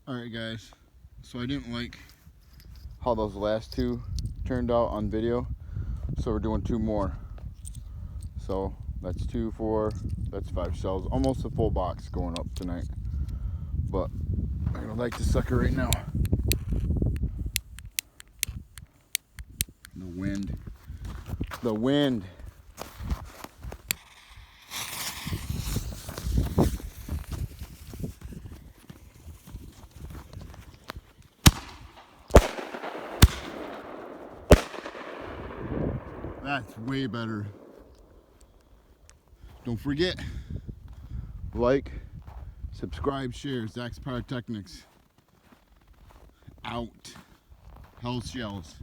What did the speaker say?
Alright guys, so I didn't like how those last two turned out on video, so we're doing two more. So that's 2, 4, that's 5 shells, almost a full box going up tonight. But I'm gonna light the sucker right now. The wind. The wind. That's way better. Don't forget, like, subscribe, share. Zach's Pyrotechnics. Out. Hell shells.